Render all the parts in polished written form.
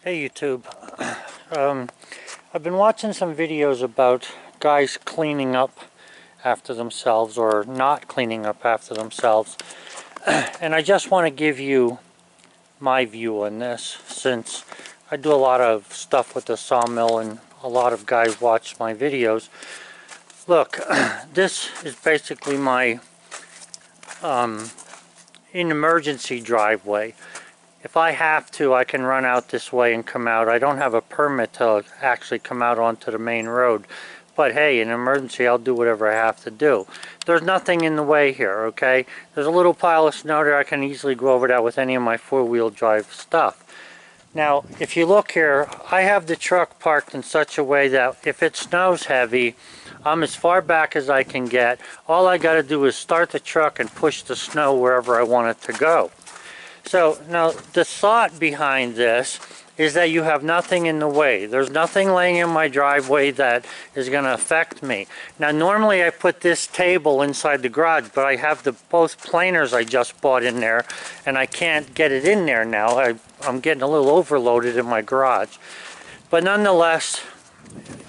Hey YouTube, I've been watching some videos about guys cleaning up after themselves or not cleaning up after themselves, and I just want to give you my view on this, since I do a lot of stuff with the sawmill and a lot of guys watch my videos. Look, this is basically my an emergency driveway. If I have to, I can run out this way and come out. I don't have a permit to actually come out onto the main road. But hey, in an emergency, I'll do whatever I have to do. There's nothing in the way here, okay? There's a little pile of snow there. I can easily go over that with any of my four-wheel drive stuff. Now, if you look here, I have the truck parked in such a way that if it snows heavy, I'm as far back as I can get. All I got to do is start the truck and push the snow wherever I want it to go. So now the thought behind this is that you have nothing in the way. There's nothing laying in my driveway that is going to affect me. Now normally I put this table inside the garage, but I have the both planers I just bought in there and I can't get it in there now. I'm getting a little overloaded in my garage. But nonetheless,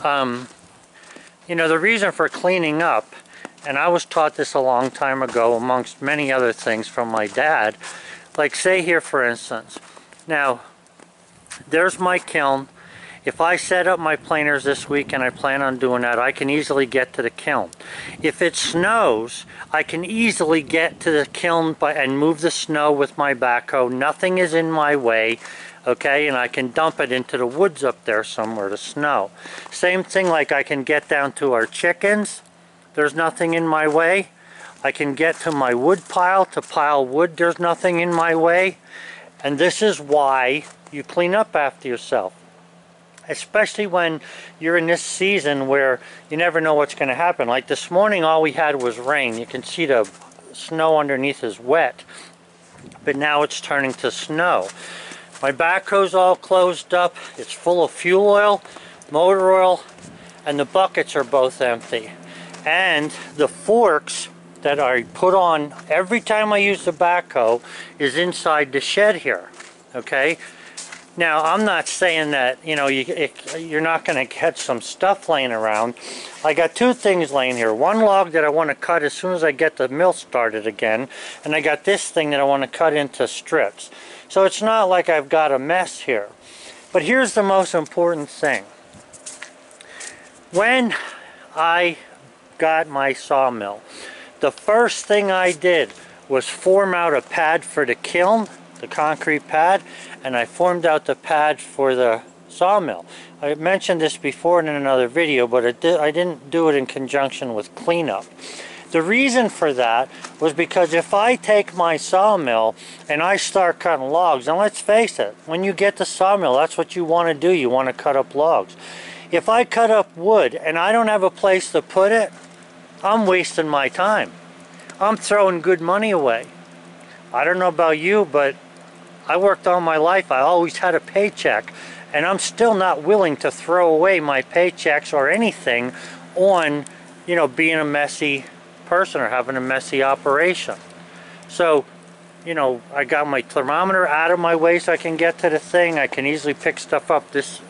you know, the reason for cleaning up, and I was taught this a long time ago amongst many other things from my dad. Like say here for instance, now there's my kiln. If I set up my planers this week, and I plan on doing that, I can easily get to the kiln. If it snows, I can easily get to the kiln and move the snow with my backhoe. Nothing is in my way, okay, and I can dump it into the woods up there somewhere to snow. Same thing, like I can get down to our chickens. There's nothing in my way. I can get to my wood pile to pile wood. There's nothing in my way. And this is why you clean up after yourself. Especially when you're in this season where you never know what's going to happen. Like this morning, all we had was rain. You can see the snow underneath is wet. But now it's turning to snow. My backhoe's all closed up. It's full of fuel oil, motor oil, and the buckets are both empty. And the forks that I put on every time I use the backhoe is inside the shed here, okay? Now, I'm not saying that, you know, you're not going to catch some stuff laying around. I got two things laying here. One log that I want to cut as soon as I get the mill started again, and I got this thing that I want to cut into strips. So it's not like I've got a mess here. But here's the most important thing. When I got my sawmill, the first thing I did was form out a pad for the kiln, the concrete pad, and I formed out the pad for the sawmill. I mentioned this before in another video, but I didn't do it in conjunction with cleanup. The reason for that was because if I take my sawmill and I start cutting logs, and let's face it, when you get the sawmill, that's what you want to do. You want to cut up logs. If I cut up wood and I don't have a place to put it, I'm wasting my time. I'm throwing good money away. I don't know about you, but I worked all my life. I always had a paycheck, and I'm still not willing to throw away my paychecks or anything on, you know, being a messy person or having a messy operation. So, you know, I got my thermometer out of my way so I can get to the thing. I can easily pick stuff up. This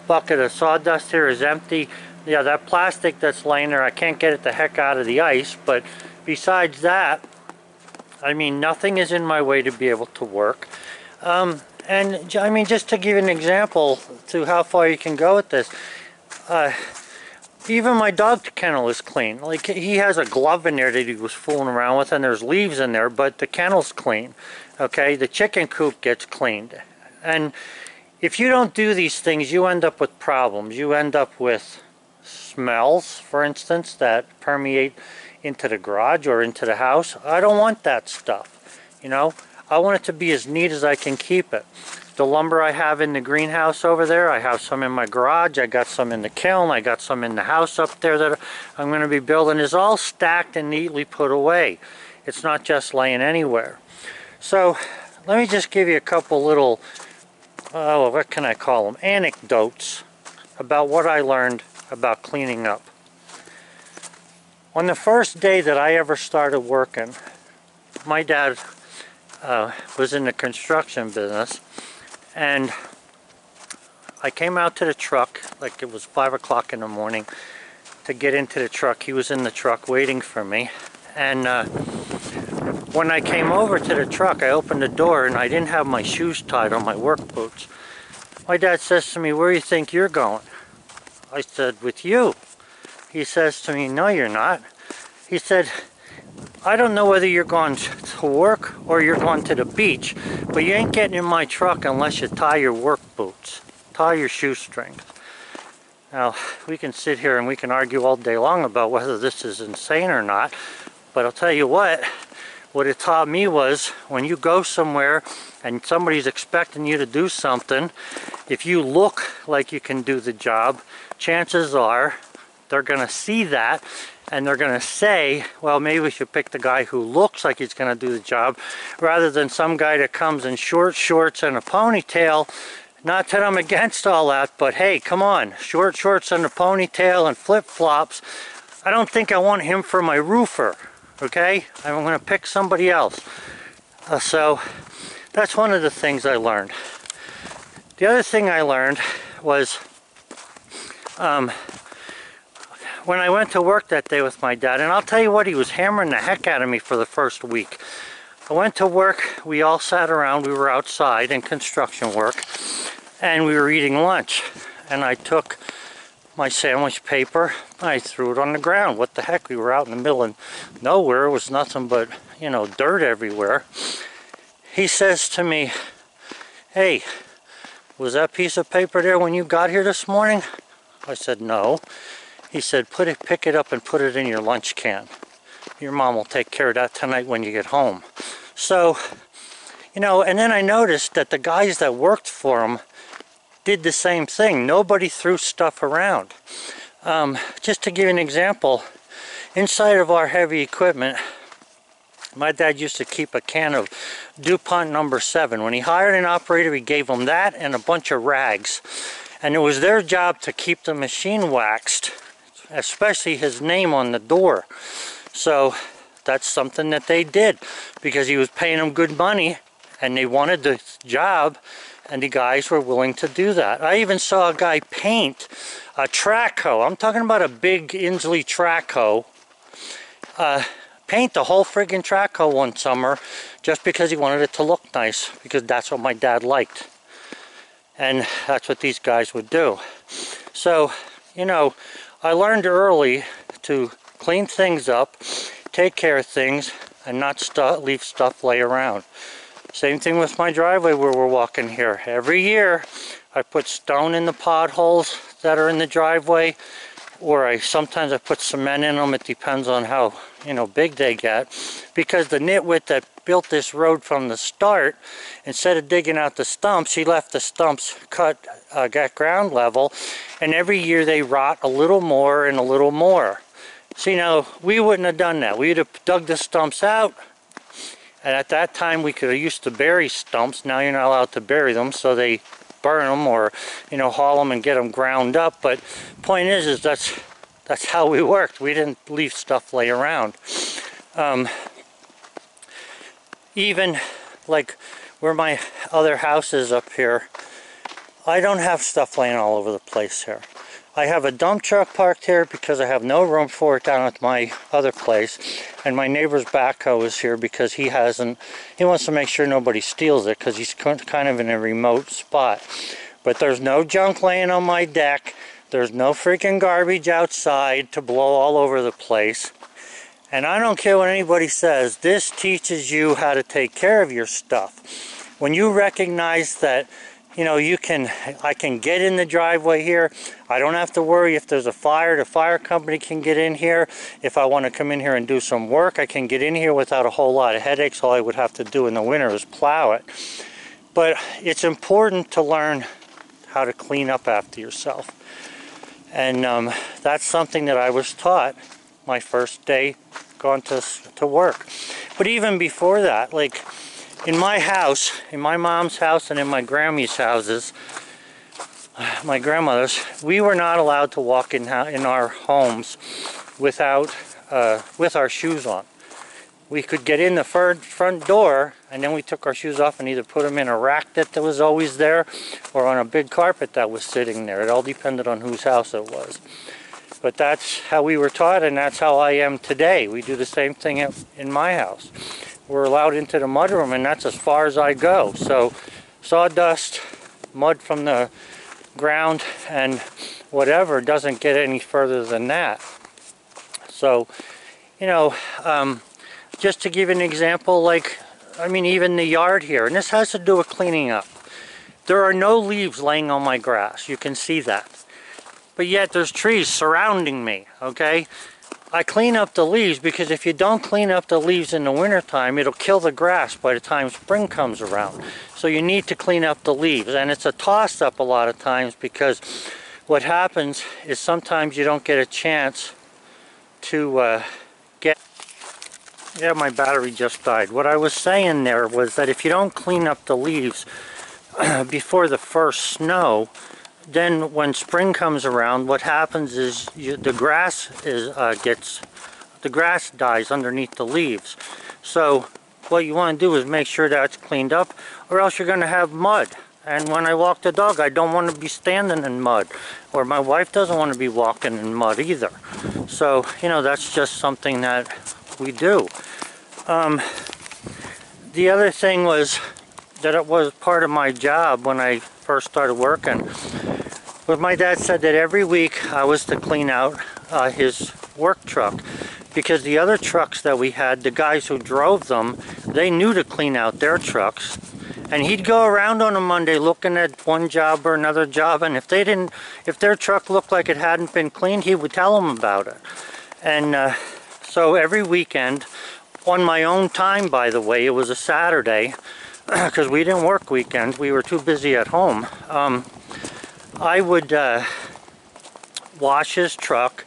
bucket of sawdust here is empty. Yeah, that plastic that's laying there, I can't get it the heck out of the ice, but besides that, I mean, nothing is in my way to be able to work. And I mean, just to give you an example to how far you can go with this, even my dog kennel is clean. Like, he has a glove in there that he was fooling around with, and there's leaves in there, but the kennel's clean. Okay, the chicken coop gets cleaned. And if you don't do these things, you end up with problems. You end up with smells, for instance, that permeate into the garage or into the house. I don't want that stuff, you know. I want it to be as neat as I can keep it. The lumber I have in the greenhouse over there, I have some in my garage, I got some in the kiln, I got some in the house up there that I'm going to be building, is all stacked and neatly put away. It's not just laying anywhere. So let me just give you a couple little, what can I call them, anecdotes about what I learned about cleaning up. On the first day that I ever started working, my dad was in the construction business, and I came out to the truck, like it was 5 o'clock in the morning, to get into the truck. He was in the truck waiting for me. And when I came over to the truck, I opened the door and I didn't have my shoes tied on my work boots. My dad says to me, "Where do you think you're going?" I said, "With you." He says to me, "No, you're not." He said, "I don't know whether you're going to work or you're going to the beach, but you ain't getting in my truck unless you tie your work boots, tie your shoestrings." Now, we can sit here and we can argue all day long about whether this is insane or not, but I'll tell you what it taught me was when you go somewhere and somebody's expecting you to do something, if you look like you can do the job, chances are they're going to see that and they're going to say, well, maybe we should pick the guy who looks like he's going to do the job rather than some guy that comes in short shorts and a ponytail. Not that I'm against all that, but hey, come on, short shorts and a ponytail and flip-flops. I don't think I want him for my roofer, okay? I'm going to pick somebody else. So that's one of the things I learned. The other thing I learned was when I went to work that day with my dad, and I'll tell you what, he was hammering the heck out of me for the first week. I went to work, we all sat around, we were outside in construction work, and we were eating lunch. And I took my sandwich paper, I threw it on the ground. What the heck, we were out in the middle of nowhere, it was nothing but, you know, dirt everywhere. He says to me, "Hey, was that piece of paper there when you got here this morning?" I said, "No." He said, pick it up and put it in your lunch can. Your mom will take care of that tonight when you get home." So, you know, and then I noticed that the guys that worked for him did the same thing. Nobody threw stuff around. Just to give you an example, inside of our heavy equipment, my dad used to keep a can of DuPont number 7. When he hired an operator, he gave them that and a bunch of rags. And it was their job to keep the machine waxed, especially his name on the door. So that's something that they did because he was paying them good money and they wanted the job, and the guys were willing to do that. I even saw a guy paint a track hoe. I'm talking about a big Inslee track hoe. Paint the whole friggin' track hoe one summer just because he wanted it to look nice, because that's what my dad liked. And that's what these guys would do. So, you know, I learned early to clean things up, take care of things, and not leave stuff lay around. Same thing with my driveway where we're walking here. Every year I put stone in the potholes that are in the driveway, or sometimes I put cement in them. It depends on how, you know, big they get. Because the nitwit that built this road from the start, instead of digging out the stumps, he left the stumps cut at ground level, and every year they rot a little more and a little more. See, now we wouldn't have done that. We'd have dug the stumps out, and at that time we could have used to bury stumps. Now you're not allowed to bury them, so they burn them or, you know, haul them and get them ground up. But point is that's how we worked. We didn't leave stuff lay around. Even like where my other house is up here, I don't have stuff laying all over the place here. I have a dump truck parked here because I have no room for it down at my other place, and my neighbor's backhoe is here because he wants to make sure nobody steals it because he's kind of in a remote spot. But there's no junk laying on my deck. There's no freaking garbage outside to blow all over the place. And I don't care what anybody says, this teaches you how to take care of your stuff. When you recognize that, you know, I can get in the driveway here. I don't have to worry if there's a fire. The fire company can get in here. If I want to come in here and do some work, I can get in here without a whole lot of headaches. All I would have to do in the winter is plow it. But it's important to learn how to clean up after yourself. And that's something that I was taught my first day going to work. But even before that, like, in my house, in my mom's house and in my Grammy's houses, my grandmother's, we were not allowed to walk in our homes with our shoes on. we could get in the front door, and then we took our shoes off and either put them in a rack that was always there or on a big carpet that was sitting there. It all depended on whose house it was. But that's how we were taught, and that's how I am today. We do the same thing in my house. We're allowed into the mudroom, and that's as far as I go. So sawdust, mud from the ground, and whatever doesn't get any further than that. So, you know, just to give an example, like, I mean, even the yard here, and this has to do with cleaning up. There are no leaves laying on my grass. You can see that. But yet there's trees surrounding me, okay? I clean up the leaves because if you don't clean up the leaves in the wintertime, it'll kill the grass by the time spring comes around. So you need to clean up the leaves. And it's a toss-up a lot of times because what happens is sometimes you don't get a chance to get... Yeah, my battery just died. What I was saying there was that if you don't clean up the leaves before the first snow, then when spring comes around, what happens is the grass dies underneath the leaves. So what you want to do is make sure that's cleaned up, or else you're going to have mud. And when I walk the dog, I don't want to be standing in mud, or my wife doesn't want to be walking in mud either. So, you know, that's just something that we do. The other thing was that it was part of my job when I first started working. But my dad said that every week I was to clean out his work truck, because the other trucks that we had, the guys who drove them, they knew to clean out their trucks. And he'd go around on a Monday looking at one job or another job, and if their truck looked like it hadn't been cleaned, he would tell them about it. And so every weekend, on my own time, by the way, it was a Saturday, because we didn't work weekends, we were too busy at home. I would wash his truck,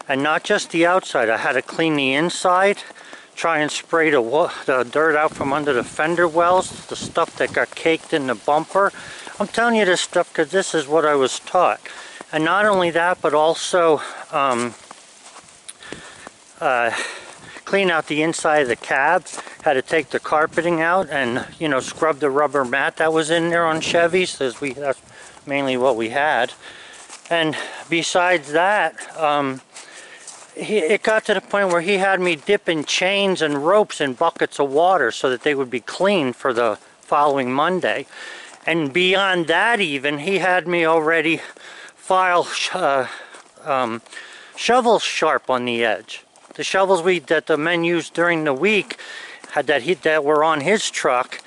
and not just the outside. I had to clean the inside, try and spray the dirt out from under the fender wells, the stuff that got caked in the bumper. I'm telling you this stuff because this is what I was taught. And not only that, but also clean out the inside of the cab. Had to take the carpeting out and, you know, scrub the rubber mat that was in there on Chevys, because that's mainly what we had. And besides that, it got to the point where he had me dipping chains and ropes in buckets of water so that they would be clean for the following Monday. And beyond that even, he had me already file shovels sharp on the edge. The shovels that the men used during the week that were on his truck,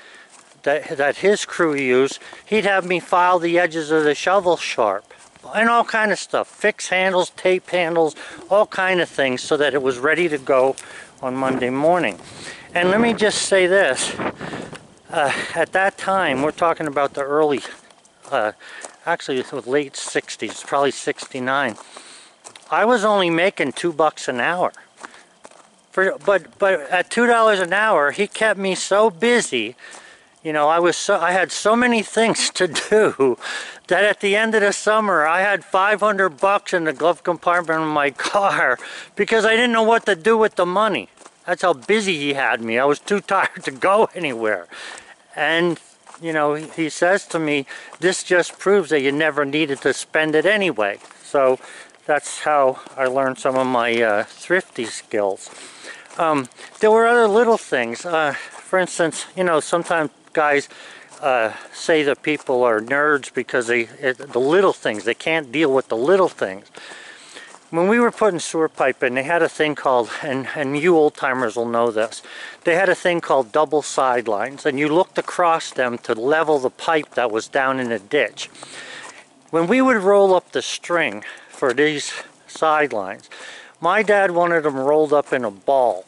that his crew used, he'd have me file the edges of the shovel sharp. And all kind of stuff, fix handles, tape handles, all kind of things, so that it was ready to go on Monday morning. And let me just say this, at that time, we're talking about the early, actually it was late 60s, probably 69. I was only making $2 an hour. But at $2 an hour, he kept me so busy. You know, I had so many things to do that at the end of the summer I had $500 in the glove compartment of my car because I didn't know what to do with the money. That's how busy he had me. I was too tired to go anywhere. And, you know, he says to me, this just proves that you never needed to spend it anyway. So that's how I learned some of my thrifty skills. There were other little things. For instance, you know, sometimes guys say that people are nerds because the little things, they can't deal with the little things. When we were putting sewer pipe in, they had a thing called, and you old timers will know this, they had a thing called double sidelines, and you looked across them to level the pipe that was down in the ditch. When we would roll up the string for these sidelines, my dad wanted them rolled up in a ball,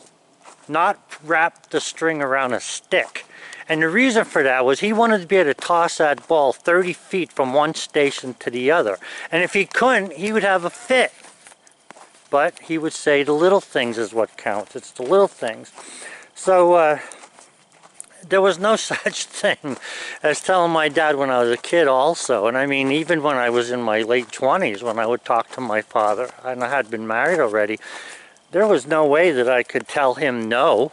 not wrap the string around a stick. And the reason for that was he wanted to be able to toss that ball 30 feet from one station to the other. And if he couldn't, he would have a fit. But he would say the little things is what counts. It's the little things. So there was no such thing as telling my dad when I was a kid also. And I mean, even when I was in my late 20s, when I would talk to my father, and I had been married already, there was no way that I could tell him no.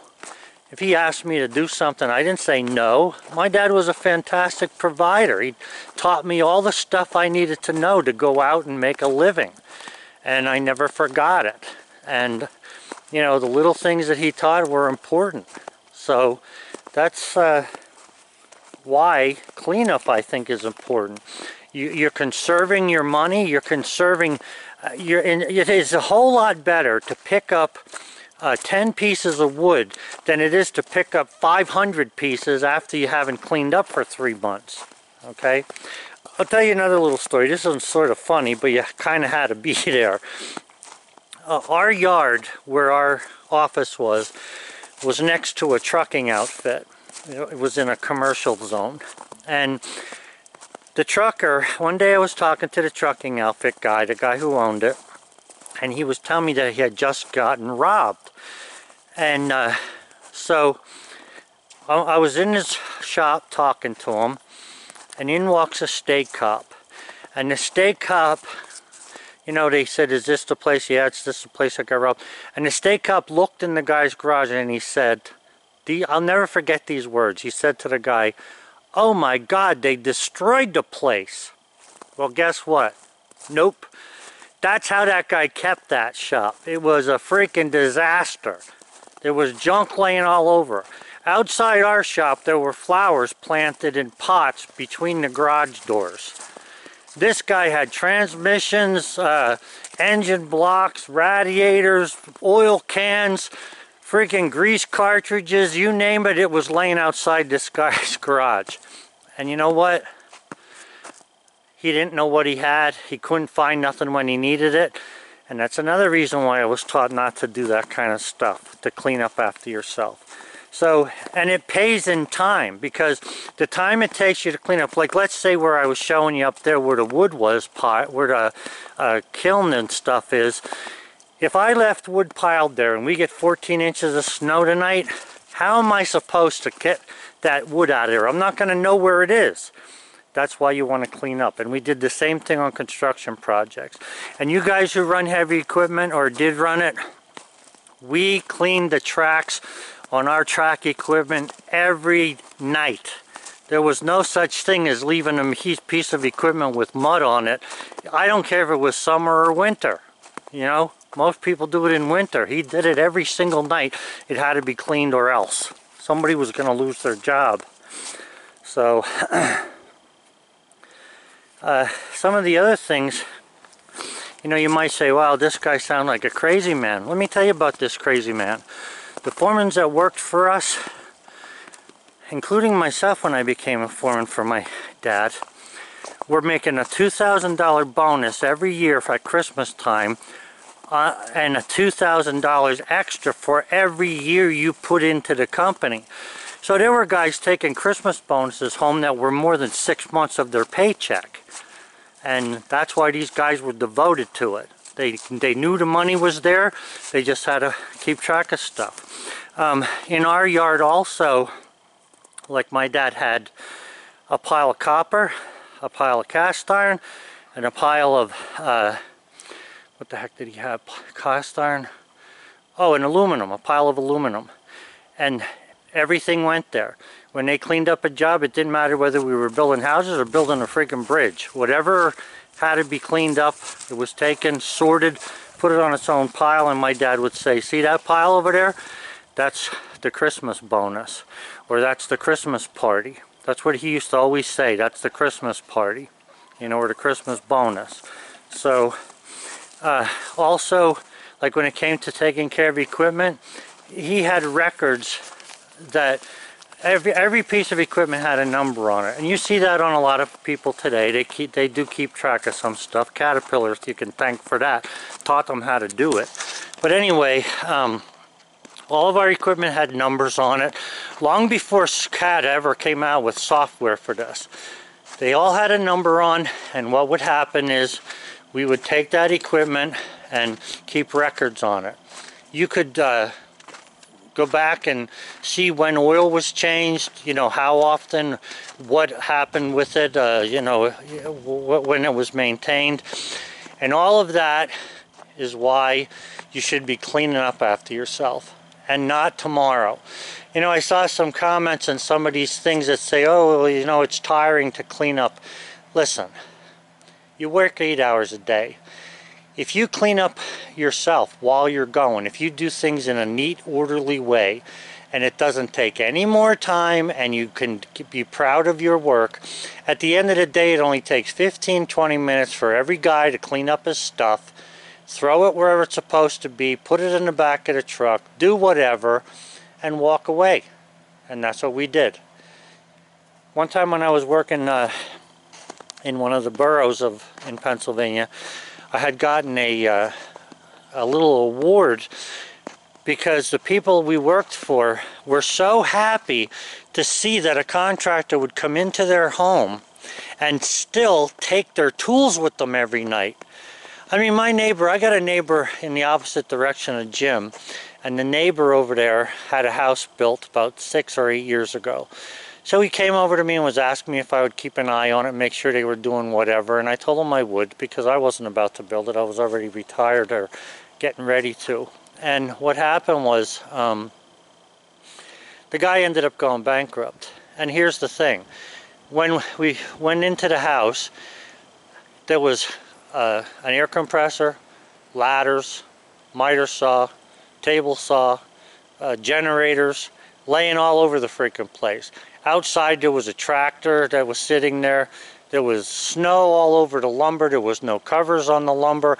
If he asked me to do something, I didn't say no. My dad was a fantastic provider. He taught me all the stuff I needed to know to go out and make a living. And I never forgot it. And, you know, the little things that he taught were important. So that's why cleanup, I think, is important. You're conserving your money. You're conserving. It is a whole lot better to pick up 10 pieces of wood than it is to pick up 500 pieces after you haven't cleaned up for 3 months. Okay? I'll tell you another little story. This is sort of funny, but you kind of had to be there. Our yard, where our office was next to a trucking outfit. It was in a commercial zone. And the trucker, one day I was talking to the trucking outfit guy, the guy who owned it, and he was telling me that he had just gotten robbed. And so I was in his shop talking to him, and in walks a state cop. And the state cop, you know, they said, is this the place? Yeah, it's this the place I got robbed. And the state cop looked in the guy's garage and he said, I'll never forget these words. He said to the guy, "Oh my God, they destroyed the place." Well, guess what? Nope. That's how that guy kept that shop. It was a freaking disaster. There was junk laying all over. Outside our shop, there were flowers planted in pots between the garage doors. This guy had transmissions, engine blocks, radiators, oil cans, freaking grease cartridges, you name it, it was laying outside this guy's garage. And you know what? He didn't know what he had. He couldn't find nothing when he needed it. And that's another reason why I was taught not to do that kind of stuff, to clean up after yourself. So, and it pays in time, because the time it takes you to clean up, like let's say where I was showing you up there where the wood was, where the kiln and stuff is, if I left wood piled there and we get 14 inches of snow tonight, how am I supposed to get that wood out of there? I'm not going to know where it is. That's why you want to clean up. And we did the same thing on construction projects. And you guys who run heavy equipment or did run it, we cleaned the tracks on our track equipment every night. There was no such thing as leaving a piece of equipment with mud on it. I don't care if it was summer or winter, you know. Most people do it in winter. He did it every single night. It had to be cleaned or else somebody was going to lose their job. So some of the other things, you know, you might say, wow, this guy sounds like a crazy man. Let me tell you about this crazy man. The foremen that worked for us, including myself when I became a foreman for my dad, were making a $2,000 bonus every year for Christmas time, and a $2,000 extra for every year you put into the company. So there were guys taking Christmas bonuses home that were more than 6 months of their paycheck. And that's why these guys were devoted to it. They knew the money was there. They just had to keep track of stuff. In our yard also, like my dad had a pile of copper, a pile of cast iron, and a pile of, what the heck did he have? Cast iron? Oh, and aluminum, a pile of aluminum. And everything went there. When they cleaned up a job, it didn't matter whether we were building houses or building a freaking bridge. Whatever had to be cleaned up, it was taken, sorted, put it on its own pile, and my dad would say, see that pile over there? That's the Christmas bonus, or that's the Christmas party. That's what he used to always say, that's the Christmas party, you know, or the Christmas bonus. So, also, like when it came to taking care of equipment, he had records that every piece of equipment had a number on it, and you see that on a lot of people today. They do keep track of some stuff. Caterpillars, you can thank for that, taught them how to do it. But anyway, all of our equipment had numbers on it long before CAD ever came out with software for this. They all had a number on, and what would happen is we would take that equipment and keep records on it. You could go back and see when oil was changed, you know, how often, what happened with it, you know, when it was maintained. And all of that is why you should be cleaning up after yourself. and not tomorrow. You know, I saw some comments on some of these things that say, oh, well, you know, it's tiring to clean up. Listen, you work 8 hours a day. If you clean up yourself while you're going, if you do things in a neat, orderly way, and it doesn't take any more time, and you can be proud of your work, at the end of the day, it only takes 15-20 minutes for every guy to clean up his stuff, throw it wherever it's supposed to be, put it in the back of the truck, do whatever, and walk away. And that's what we did. One time when I was working in one of the boroughs in Pennsylvania, I had gotten a little award because the people we worked for were so happy to see that a contractor would come into their home and still take their tools with them every night. I mean, my neighbor, I got a neighbor in the opposite direction of Jim, and the neighbor over there had a house built about 6 or 8 years ago. So he came over to me and was asking me if I would keep an eye on it, make sure they were doing whatever, and I told him I would because I wasn't about to build it. I was already retired or getting ready to. And what happened was the guy ended up going bankrupt. And here's the thing. When we went into the house, there was an air compressor, ladders, miter saw, table saw, generators laying all over the freaking place. Outside there was a tractor that was sitting there. There was snow all over the lumber. There was no covers on the lumber.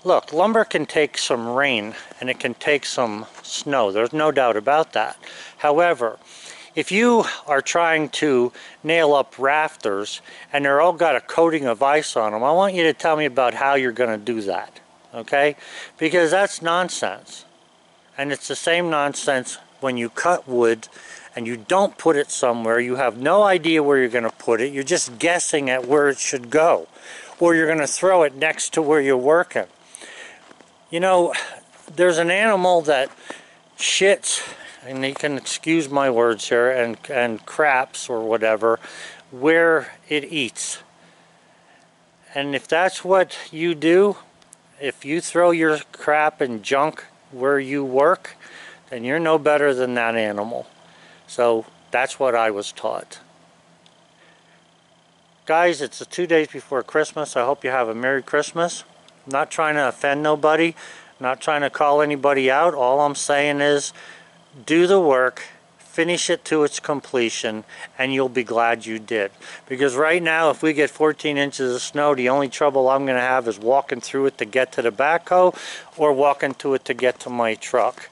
Look, lumber can take some rain and it can take some snow. There's no doubt about that. However, if you are trying to nail up rafters and they're all got a coating of ice on them, I want you to tell me about how you're going to do that, okay? Because that's nonsense. And it's the same nonsense when you cut wood and you don't put it somewhere. You have no idea where you're going to put it. You're just guessing at where it should go. Or you're going to throw it next to where you're working. You know, there's an animal that shits, and you can excuse my words here, and craps or whatever, where it eats. And if that's what you do, if you throw your crap and junk where you work, then you're no better than that animal. So that's what I was taught. Guys, it's 2 days before Christmas. I hope you have a Merry Christmas. I'm not trying to offend nobody, not trying to call anybody out. All I'm saying is do the work, finish it to its completion, and you'll be glad you did. Because right now, if we get 14 inches of snow, the only trouble I'm going to have is walking through it to get to the backhoe or walking to it to get to my truck.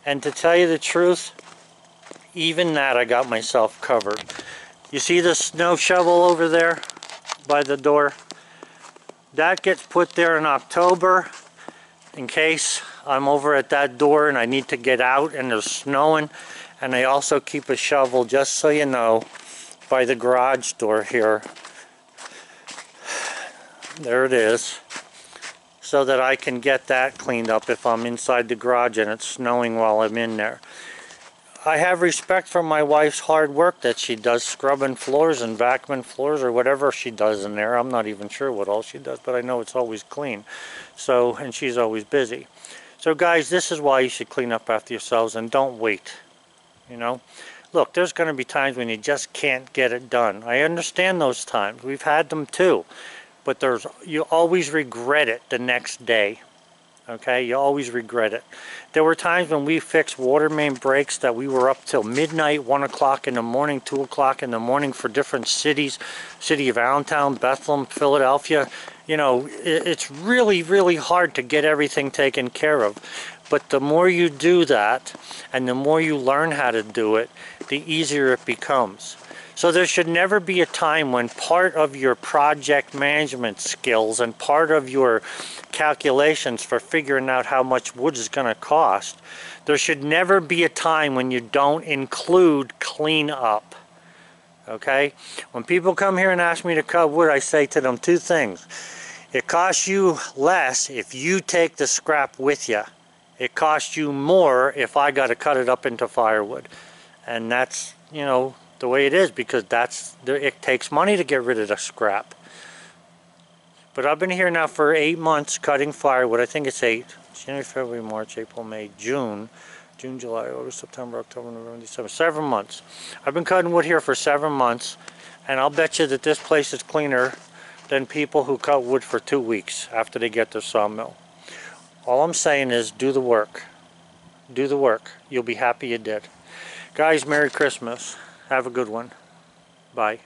And to tell you the truth, even that I got myself covered. You see the snow shovel over there by the door? That gets put there in October in case I'm over at that door and I need to get out and there's snowing. And I also keep a shovel, just so you know, by the garage door here. There it is. So that I can get that cleaned up if I'm inside the garage and it's snowing while I'm in there. I have respect for my wife's hard work that she does, scrubbing floors and vacuuming floors or whatever she does in there. I'm not even sure what all she does, but I know it's always clean. So, and she's always busy. So guys, this is why you should clean up after yourselves and don't wait. You know, look, there's going to be times when you just can't get it done. I understand those times. We've had them too. But you always regret it the next day. Okay, you always regret it. There were times when we fixed water main breaks that we were up till midnight, 1 o'clock in the morning, 2 o'clock in the morning for different cities. City of Allentown, Bethlehem, Philadelphia. You know, it's really, really hard to get everything taken care of. But the more you do that, and the more you learn how to do it, the easier it becomes. So there should never be a time when part of your project management skills and part of your calculations for figuring out how much wood is going to cost, there should never be a time when you don't include clean up. Okay? When people come here and ask me to cut wood, I say to them 2 things. It costs you less if you take the scrap with you. It costs you more if I got to cut it up into firewood. And that's, you know, the way it is, because it takes money to get rid of the scrap. But I've been here now for 8 months cutting firewood. I think it's 8. January, February, March, April, May, June. June, July, August, September, October, November, December. 7 months. I've been cutting wood here for 7 months, and I'll bet you that this place is cleaner than people who cut wood for 2 weeks after they get their sawmill. All I'm saying is do the work. Do the work. You'll be happy you did. Guys, Merry Christmas. Have a good one. Bye.